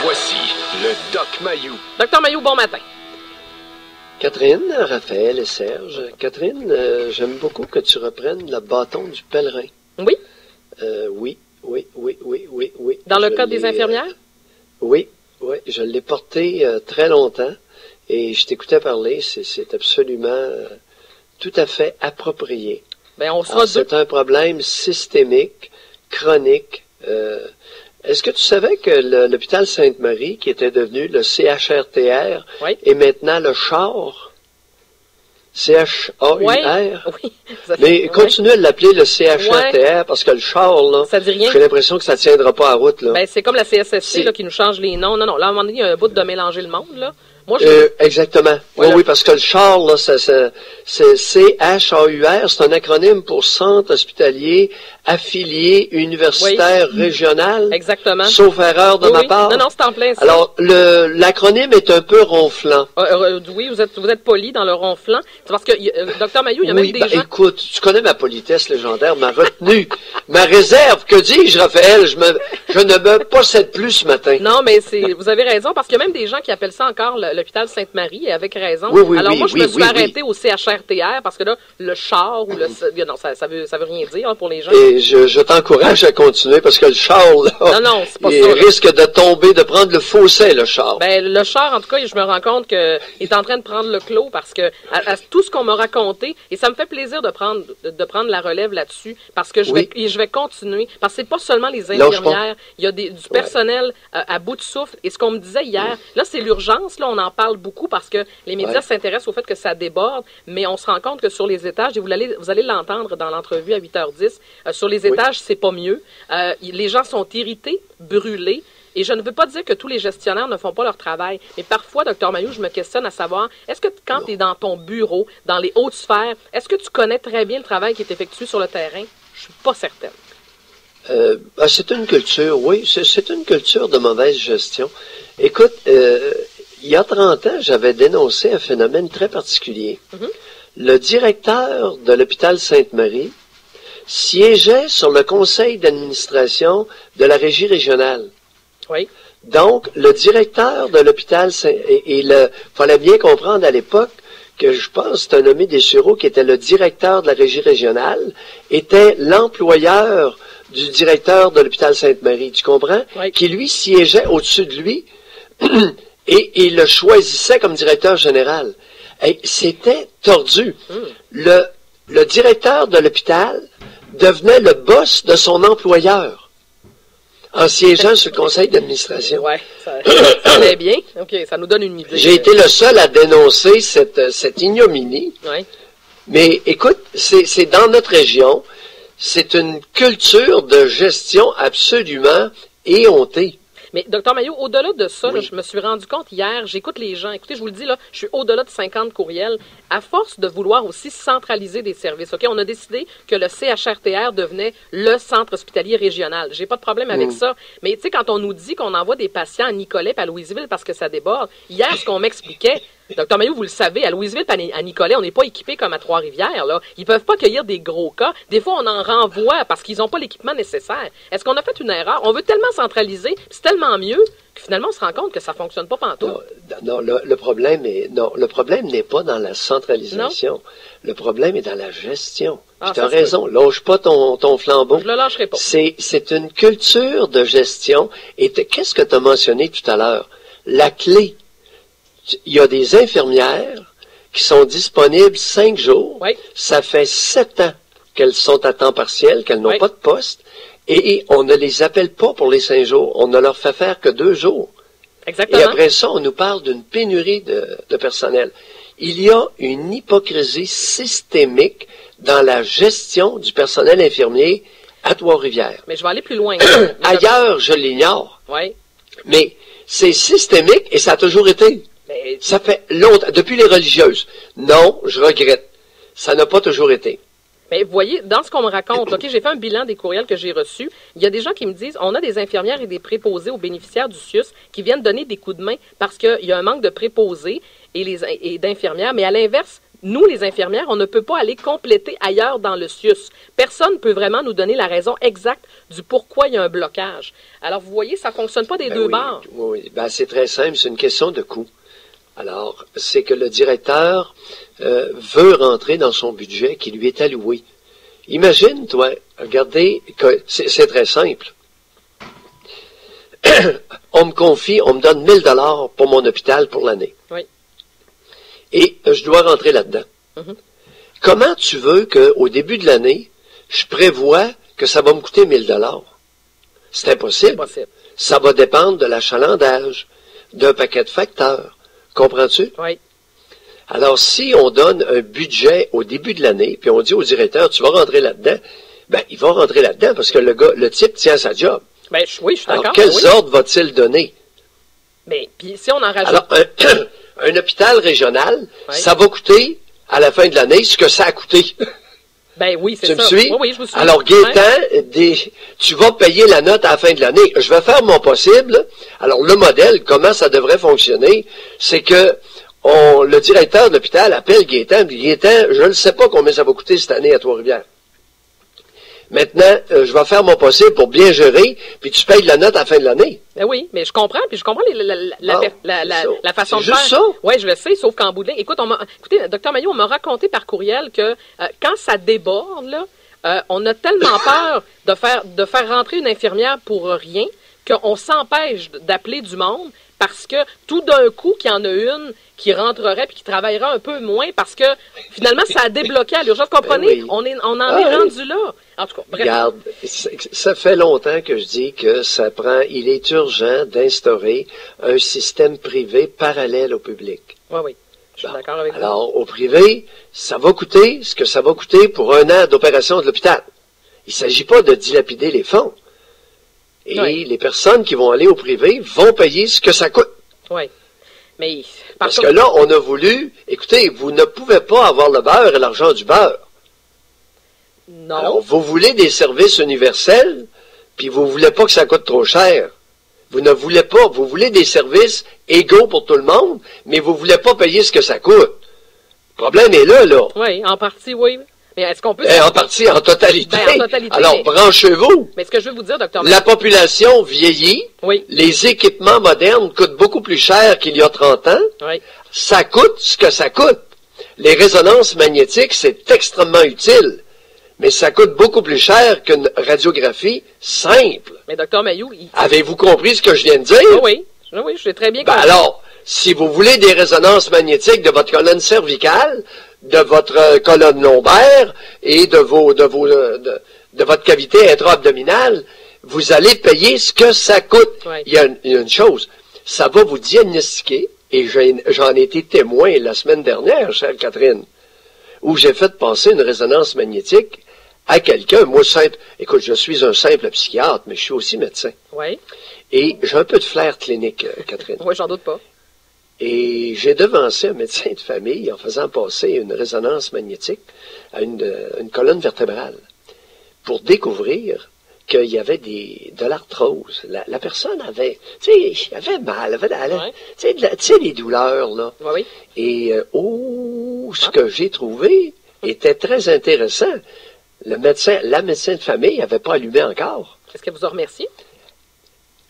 Voici le Doc Mayou. Docteur Mayou, bon matin. Catherine, Raphaël et Serge. Catherine, j'aime beaucoup que tu reprennes le bâton du pèlerin. Oui? Oui. Dans le cas des infirmières? Oui, je l'ai porté très longtemps et je t'écoutais parler, c'est absolument tout à fait approprié. Ben, on sera C'est un problème systémique, chronique. Est-ce que tu savais que l'hôpital Sainte-Marie, qui était devenu le CHRTR, Oui. est maintenant le CHAUR? C-H-A-U-R? Oui. Mais continue à l'appeler le CHRTR parce que le CHAUR, là, Ça dit rien. j'ai l'impression que ça ne tiendra pas à route. Là. Ben, c'est comme la CSSC là, qui nous change les noms. Non, là, à un moment donné, il y a un bout de mélanger le monde, là. Moi, Exactement. Voilà. Oui, parce que le CHAUR, là, c'est C-H-A-U-R, c'est un acronyme pour Centre hospitalier affilié universitaire régional. Exactement. Sauf erreur de ma part. Non, c'est en plein ça. Alors, l'acronyme est un peu ronflant. Oui, vous êtes poli dans le ronflant. C'est parce que, Docteur Mayou, il y a même des gens... Écoute, tu connais ma politesse légendaire, ma retenue, ma réserve. Que dis-je, Raphaël? Je ne me possède plus ce matin. Non, mais vous avez raison, parce qu'il y a même des gens qui appellent ça encore l'hôpital Sainte-Marie, et avec raison. Oui, Alors moi, je me suis arrêtée oui. au CHRTR, parce que là, le char ou le... Non, ça veut rien dire pour les gens. Et je t'encourage à continuer, parce que le char, là, Non, c'est pas il ça. risque de tomber, de prendre le fossé, le char. Ben, le char, en tout cas, je me rends compte qu'il est en train de prendre le clos, parce que à tout ce qu'on m'a raconté, et ça me fait plaisir de prendre la relève là-dessus, parce que je vais continuer, parce que c'est pas seulement les infirmières, il y a du personnel à bout de souffle, et ce qu'on me disait hier, là, c'est l'urgence, là, on en parle beaucoup, parce que les médias s'intéressent au fait que ça déborde, mais on se rend compte que sur les étages, et vous allez l'entendre dans l'entrevue à 8h10, sur les étages, c'est pas mieux. Les gens sont irrités, brûlés, et je ne veux pas dire que tous les gestionnaires ne font pas leur travail, mais parfois, Dr Mayou, je me questionne à savoir, est-ce que quand tu es dans ton bureau, dans les hautes sphères, est-ce que tu connais très bien le travail qui est effectué sur le terrain? Je suis pas certaine. C'est une culture, oui, c'est une culture de mauvaise gestion. Écoute, il y a 30 ans, j'avais dénoncé un phénomène très particulier. Le directeur de l'hôpital Sainte-Marie siégeait sur le conseil d'administration de la régie régionale. Oui. Donc, le directeur de l'hôpital, fallait bien comprendre à l'époque que je pense c'est un nommé Dessureau qui était le directeur de la régie régionale, était l'employeur du directeur de l'hôpital Sainte-Marie, tu comprends? Oui. Qui lui siégeait au-dessus de lui et le choisissait comme directeur général. Et c'était tordu. Le directeur de l'hôpital devenait le boss de son employeur en siégeant sur le conseil d'administration. Oui, ça allait bien. OK, ça nous donne une idée. J'ai été le seul à dénoncer cette ignominie. Oui. Mais écoute, c'est dans notre région, c'est une culture de gestion absolument éhontée. Mais, Dr Mayou, au-delà de ça, là, je me suis rendu compte hier, j'écoute les gens. Écoutez, je vous le dis, là, je suis au-delà de 50 courriels. À force de vouloir aussi centraliser des services, OK, on a décidé que le CHRTR devenait le centre hospitalier régional. J'ai pas de problème avec ça. Mais, tu sais, quand on nous dit qu'on envoie des patients à Nicolet et à Louisville parce que ça déborde, hier, ce qu'on m'expliquait, Dr Mayou, vous le savez, à Louisville et à Nicolet, on n'est pas équipés comme à Trois-Rivières, là. Ils peuvent pas accueillir des gros cas. Des fois, on en renvoie parce qu'ils n'ont pas l'équipement nécessaire. Est-ce qu'on a fait une erreur? On veut tellement centraliser, c'est tellement mieux que finalement, on se rend compte que ça fonctionne pas pantoute. Non, le problème n'est pas dans la centralisation. Non? Le problème est dans la gestion. Tu as raison, lâche pas ton flambeau. Je le lâcherai pas. C'est une culture de gestion. Et qu'est-ce que tu as mentionné tout à l'heure? La clé. Il y a des infirmières qui sont disponibles 5 jours. Oui. Ça fait 7 ans qu'elles sont à temps partiel, qu'elles n'ont pas de poste. Et on ne les appelle pas pour les 5 jours. On ne leur fait faire que 2 jours. Exactement. Et après ça, on nous parle d'une pénurie de personnel. Il y a une hypocrisie systémique dans la gestion du personnel infirmier à Trois-Rivières. Mais je vais aller plus loin. Ailleurs, je l'ignore. Oui. Mais c'est systémique et ça a toujours été. Mais... Ça fait longtemps, depuis les religieuses. Non, je regrette. Ça n'a pas toujours été. Mais vous voyez, dans ce qu'on me raconte, OK, j'ai fait un bilan des courriels que j'ai reçus. Il y a des gens qui me disent, on a des infirmières et des préposés aux bénéficiaires du CIUS qui viennent donner des coups de main parce qu'il y a un manque de préposés et d'infirmières. Mais à l'inverse, nous, les infirmières, on ne peut pas aller compléter ailleurs dans le CIUS. Personne ne peut vraiment nous donner la raison exacte du pourquoi il y a un blocage. Alors, vous voyez, ça ne fonctionne pas des deux bords. Oui, c'est très simple, c'est une question de coût. Alors, c'est que le directeur veut rentrer dans son budget qui lui est alloué. Imagine, toi, regardez, que c'est très simple. On me donne 1 000 $ pour mon hôpital pour l'année. Oui. Et je dois rentrer là-dedans. Mm-hmm. Comment tu veux qu'au début de l'année, je prévois que ça va me coûter 1 000 $? C'est impossible. C'est possible. Ça va dépendre de l'achalandage, d'un paquet de facteurs. Comprends-tu? Oui. Alors, si on donne un budget au début de l'année, puis on dit au directeur, tu vas rentrer là-dedans, ben, il va rentrer là-dedans parce que le type tient sa job. Ben, oui, je suis d'accord. Alors, quels ordres va-t-il donner? Mais, puis si on en rajoute... Alors, un hôpital régional, oui. Ça va coûter, à la fin de l'année, ce que ça a coûté. Ben oui, c'est ça. Tu me suis? Oui, je vous suis. Alors, Gaétan, tu vas payer la note à la fin de l'année. Je vais faire mon possible. Alors, le modèle, comment ça devrait fonctionner, c'est que le directeur de l'hôpital appelle Gaétan, dit Gaétan, je ne sais pas combien ça va coûter cette année à Trois-Rivières. Maintenant, je vais faire mon possible pour bien gérer, puis tu payes la note à la fin de l'année. Ben oui, mais je comprends, puis je comprends la façon de faire. C'est juste ça. Oui, je le sais, sauf qu'en bout de ligne, écoutez, Dr Mailloux, on m'a raconté par courriel que quand ça déborde, là, on a tellement peur de faire rentrer une infirmière pour rien qu'on s'empêche d'appeler du monde parce que tout d'un coup, qu'il y en a une qui rentrerait puis qui travaillera un peu moins parce que finalement, ça a débloqué à l'urgence. Comprenez? Oui. On en est rendu là. En tout cas, bref. Regarde, ça fait longtemps que je dis que il est urgent d'instaurer un système privé parallèle au public. Oui. Je suis d'accord avec vous. Alors, au privé, ça va coûter ce que ça va coûter pour 1 an d'opération de l'hôpital. Il ne s'agit pas de dilapider les fonds. Et les personnes qui vont aller au privé vont payer ce que ça coûte. Oui. Mais, parce que là, on a voulu, écoutez, vous ne pouvez pas avoir le beurre et l'argent du beurre. Non. Alors, vous voulez des services universels, puis vous ne voulez pas que ça coûte trop cher. Vous ne voulez pas, vous voulez des services égaux pour tout le monde, mais vous ne voulez pas payer ce que ça coûte. Le problème est là. Oui, en partie, oui. Mais est-ce qu'on peut... En partie, en totalité. Ben, en totalité. Alors, branchez-vous. Mais ce que je veux vous dire, docteur... La population vieillit. Oui. Les équipements modernes coûtent beaucoup plus cher qu'il y a 30 ans. Oui. Ça coûte ce que ça coûte. Les résonances magnétiques, c'est extrêmement utile. Mais ça coûte beaucoup plus cher qu'une radiographie simple. Mais docteur Mailloux... Avez-vous compris ce que je viens de dire? Oui, je l'ai très bien compris. Alors, si vous voulez des résonances magnétiques de votre colonne cervicale, de votre colonne lombaire et de votre cavité intra-abdominale, vous allez payer ce que ça coûte. Oui. Il y a une chose, ça va vous diagnostiquer, et j'en ai été témoin la semaine dernière, chère Catherine, où j'ai fait passer une résonance magnétique à quelqu'un, moi simple, écoute, je suis un simple psychiatre, mais je suis aussi médecin. Oui. Et j'ai un peu de flair clinique, Catherine. Oui, j'en doute pas. Et j'ai devancé un médecin de famille en faisant passer une résonance magnétique à une colonne vertébrale pour découvrir qu'il y avait de l'arthrose. La personne avait, avait mal, tu sais, les douleurs, là. Oui. Et, ce que j'ai trouvé était très intéressant. La médecin de famille n'avait pas allumé encore. Est-ce qu'elle vous a remercié?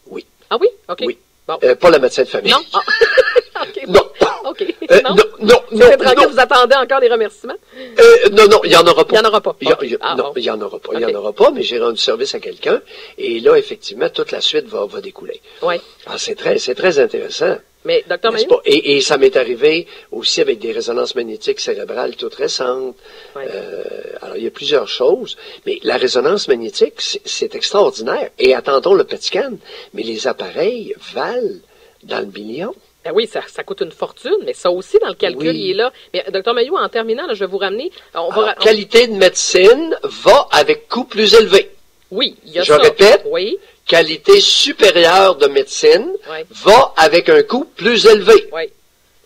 Oui. Ah oui? OK. Oui. Bon. Pas la médecin de famille. Non. Ah. Okay. Non. OK. Non. C'est tranquille, vous attendez encore des remerciements? Non, il n'y en aura pas. Il n'y en aura pas. Non, il n'y en aura pas. Il n'y en aura pas, mais j'ai rendu service à quelqu'un. Et là, effectivement, toute la suite va découler. Oui. Ah, c'est très intéressant. Mais, docteur Mailloux... Et ça m'est arrivé aussi avec des résonances magnétiques cérébrales toutes récentes. Oui. Alors, il y a plusieurs choses. Mais la résonance magnétique, c'est extraordinaire. Et attendons le PET scan. Mais les appareils valent dans le million. Ben oui, ça coûte une fortune, mais ça aussi, dans le calcul, il est là. Mais, docteur Mailloux, en terminant, là, je vais vous ramener... Qualité de médecine va avec coût plus élevé. Oui, il y a Je ça. répète, oui. Qualité supérieure de médecine Oui. va avec un coût plus élevé. Oui.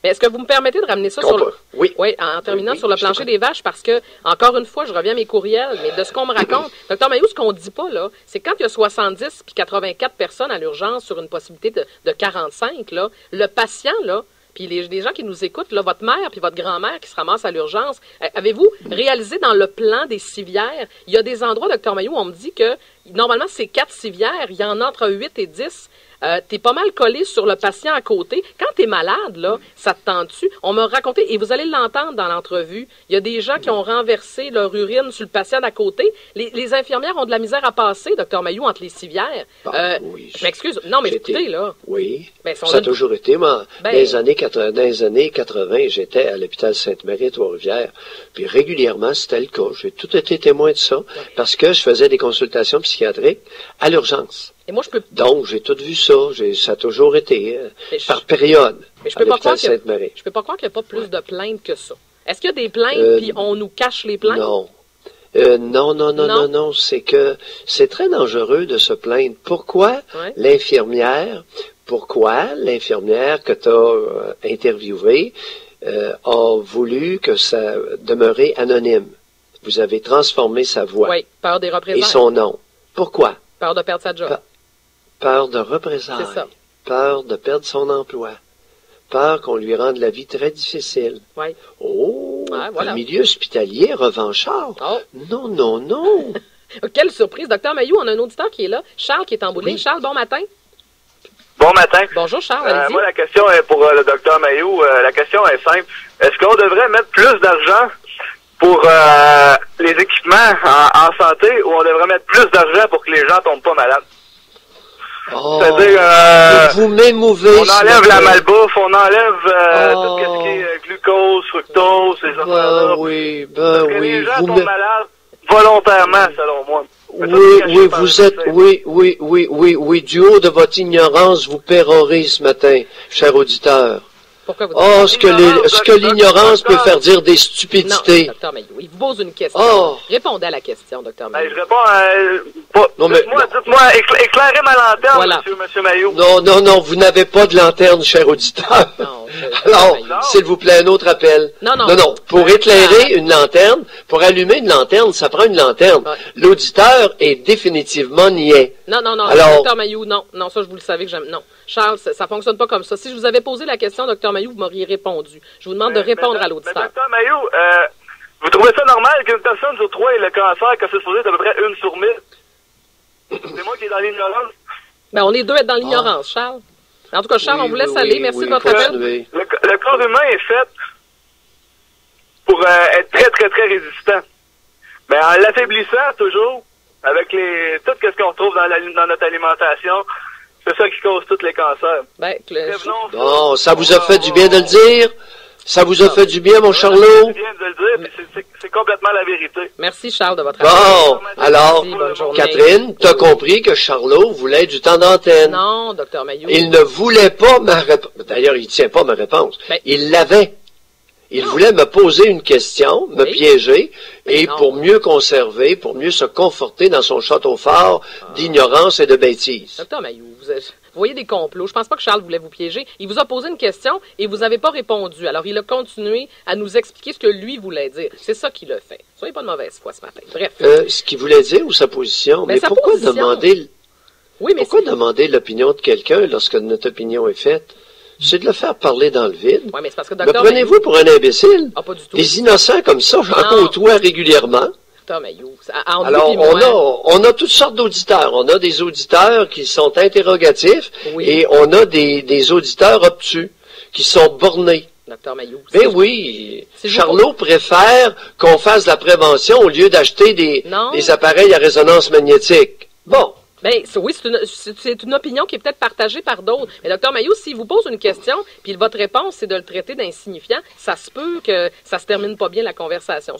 Mais est-ce que vous me permettez de ramener ça sur le... Oui. Oui, en terminant sur le plancher des vaches, parce que, encore une fois, je reviens à mes courriels, mais de ce qu'on me raconte, docteur Mailloux, ce qu'on ne dit pas, là, c'est quand il y a 70 puis 84 personnes à l'urgence sur une possibilité de 45, là, le patient, là, puis les gens qui nous écoutent, là, votre mère puis votre grand-mère qui se ramassent à l'urgence, avez-vous réalisé dans le plan des civières, il y a des endroits, Dr Mailloux, on me dit que normalement c'est 4 civières, il y en a entre 8 et 10. T'es pas mal collé sur le patient à côté. Quand t'es malade, là, ça te tente-tu? On m'a raconté, et vous allez l'entendre dans l'entrevue, il y a des gens qui ont renversé leur urine sur le patient d'à côté. Les infirmières ont de la misère à passer, Dr Mailloux, entre les civières. Oui, je m'excuse. Non, mais écoutez, là. Oui. Ben, ça a toujours été, moi. Dans les années 80, j'étais à l'hôpital Sainte-Marie à Trois-Rivières. Puis régulièrement, c'était le cas. J'ai tout été témoin de ça. Parce que je faisais des consultations psychiatriques à l'urgence. Et moi, je peux... Donc, j'ai tout vu ça. Ça a toujours été par période à l'hôpital Sainte-Marie. Je peux pas croire qu'il n'y a pas plus de plaintes que ça. Est-ce qu'il y a des plaintes puis on nous cache les plaintes? Non. Non. C'est que c'est très dangereux de se plaindre. Pourquoi l'infirmière que tu as interviewée a voulu que ça demeurait anonyme? Vous avez transformé sa voix. Oui, peur des représailles. Et son nom. Pourquoi? Peur de perdre sa job. Peur de représailles. C'est ça. Peur de perdre son emploi. Peur qu'on lui rende la vie très difficile. Oui. Oh, voilà. Un milieu hospitalier revanchard. Oh. Non. Quelle surprise. Docteur Mailloux, on a un auditeur qui est là. Charles qui est en bout de ligne. Charles, bon matin. Bon matin. Bonjour Charles, allez-y. Moi, la question est pour le docteur Mailloux. La question est simple. Est-ce qu'on devrait mettre plus d'argent pour les équipements en santé ou on devrait mettre plus d'argent pour que les gens tombent pas malades? C'est-à-dire, vous m'émouvez. On enlève la malbouffe, on enlève tout ce qui est glucose, fructose, ces affaires-là. Oui. Les gens tombent malades volontairement, selon moi. Oui, vous êtes, oui, du haut de votre ignorance, vous pérorez ce matin, cher auditeur. Pourquoi vous dites ce que l'ignorance peut faire dire des stupidités. Non, Dr Mailloux, il vous pose une question. Répondez à la question, Dr Mailloux. Je réponds dites-moi, éclairez ma lanterne, monsieur Mailloux. Non, vous n'avez pas de lanterne, cher auditeur. Non, alors, s'il vous plaît, un autre appel. Non. Pour éclairer une lanterne, pour allumer une lanterne, ça prend une lanterne. Ouais. L'auditeur est définitivement niais. Non, alors, Dr Mailloux, non, ça je vous le savez que j'aime. Non. Charles, ça fonctionne pas comme ça. Si je vous avais posé la question, Dr Mailloux, vous m'auriez répondu. Je vous demande de répondre à l'auditeur. Dr Mailloux, vous trouvez ça normal qu'une personne sur 3 ait le cancer, que c'est supposé être à peu près 1 sur 1000? C'est moi qui est dans l'ignorance. Ben, on est deux à être dans l'ignorance, Charles. En tout cas, Charles, on vous laisse aller. Merci de votre appel. Le corps humain est fait pour être très, très, très résistant. Mais en l'affaiblissant toujours, avec tout ce qu'on retrouve dans notre alimentation, c'est ça qui cause tous les cancers. Bon, ça vous a fait du bien de le dire? Ça vous a fait du bien, mon Charlot? Ça fait du bien de le dire, c'est complètement la vérité. Merci, Charles, de votre appel. Bon, alors, Catherine, t'as compris que Charlot voulait du temps d'antenne. Non, Dr Mailloux. Il ne voulait pas ma réponse. D'ailleurs, il tient pas ma réponse. Il l'avait. Il voulait me poser une question, me piéger, et pour mieux conserver, pour mieux se conforter dans son château fort d'ignorance et de bêtises. Dr Mailloux, vous voyez des complots. Je pense pas que Charles voulait vous piéger. Il vous a posé une question et vous n'avez pas répondu. Alors, il a continué à nous expliquer ce que lui voulait dire. C'est ça qu'il a fait. Soyez pas de mauvaise foi ce matin. Bref. Ce qu'il voulait dire ou sa position? Mais pourquoi demander... Oui, mais pourquoi demander l'opinion de quelqu'un lorsque notre opinion est faite? C'est de le faire parler dans le vide. Ouais, mais c'est parce que me prenez-vous pour un imbécile? Ah, pas du tout. Des innocents comme ça, j'en côtoie régulièrement. Mailloux, alors, on a toutes sortes d'auditeurs. On a des auditeurs qui sont interrogatifs et on a des auditeurs obtus qui sont bornés. Dr Mailloux. Mais oui, Charlot préfère qu'on fasse de la prévention au lieu d'acheter des appareils à résonance magnétique. Bon. Ben oui, c'est une opinion qui est peut-être partagée par d'autres. Mais Dr Mailloux, s'il vous pose une question, puis votre réponse c'est de le traiter d'insignifiant, ça se peut que ça se termine pas bien la conversation.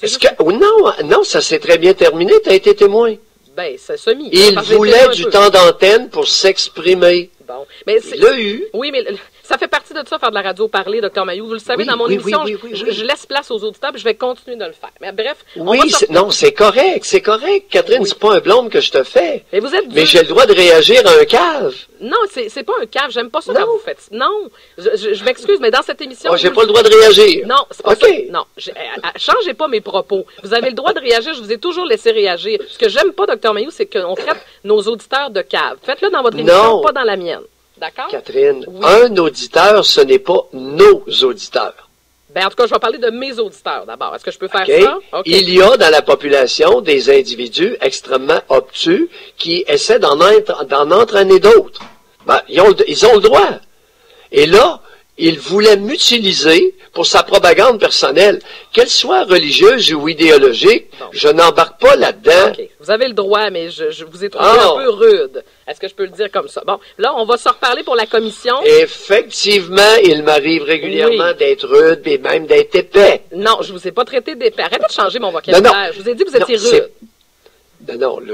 Non, ça s'est très bien terminé. T'as été témoin. Ben, c'est semi. Il voulait du temps d'antenne pour s'exprimer. Bon, mais il l'a eu. Oui, mais ça fait partie de ça, faire de la radio parler, Dr Mailloux. Vous le savez, dans mon émission, je laisse place aux auditeurs, puis je vais continuer de le faire. Mais bref. C'est correct, Catherine, c'est pas un blâme que je te fais. Mais vous êtes Mais j'ai le droit de réagir à un cave. Non, c'est pas un cave, j'aime pas ça quand vous faites. Non, je m'excuse, mais dans cette émission... j'ai pas le droit de réagir. Non, c'est pas ça. Non, changez pas mes propos. Vous avez le droit de réagir, je vous ai toujours laissé réagir. Ce que j'aime pas, Dr Mailloux, c'est qu'on traite nos auditeurs de cave. Faites-le dans votre émission, pas dans la mienne. D'accord? Catherine, Oui. un auditeur, ce n'est pas nos auditeurs. Ben, en tout cas, je vais parler de mes auditeurs d'abord. Est-ce que je peux faire OK? ça? OK. Il y a dans la population des individus extrêmement obtus qui essaient d'en entraîner d'autres. Ben, ils ont le droit. Et là, il voulait m'utiliser pour sa propagande personnelle, qu'elle soit religieuse ou idéologique. Bon. Je n'embarque pas là-dedans. OK. Vous avez le droit, mais je vous ai trouvé Ah. un peu rude. Est-ce que je peux le dire comme ça? Bon, là, on va se reparler pour la commission. Effectivement, il m'arrive régulièrement Oui. d'être rude et même d'être épais. Non, je vous ai pas traité d'épais. Arrêtez de changer mon vocabulaire. Non, non. Je vous ai dit que vous étiez Non, c'est- rude. Non, là,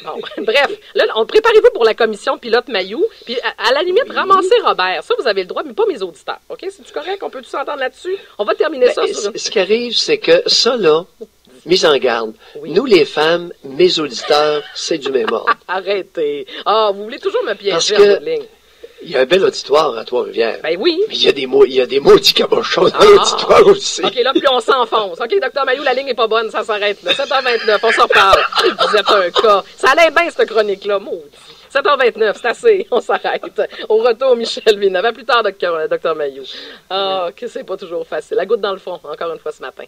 Bon, bref, là, préparez-vous pour la commission pilote Mayou, puis à la limite, ramassez Robert. Ça, vous avez le droit, mais pas mes auditeurs. OK? C'est-tu correct? On peut tous s'entendre là-dessus? On va terminer ça Ben, sur une... ce qui arrive, c'est que ça, là, mise en garde, Oui. nous, les femmes, mes auditeurs, c'est du même ordre. Arrêtez. Ah, vous voulez toujours me piéger Parce en que- bout de ligne. Il y a un bel auditoire à Trois-Rivières. Ben oui. Mais il y a des maudits cabochons dans Ah. l'auditoire aussi. OK, là, plus on s'enfonce. OK, docteur Mayou, la ligne est pas bonne, ça s'arrête là. 7h29, on s'en reparle. Vous êtes un cas. Ça allait bien, cette chronique-là, maudit. 7h29, c'est assez, on s'arrête. Au retour, Michel Villeneuve. À plus tard, docteur Mayou. Ah, que c'est pas toujours facile. La goutte dans le fond, encore une fois ce matin.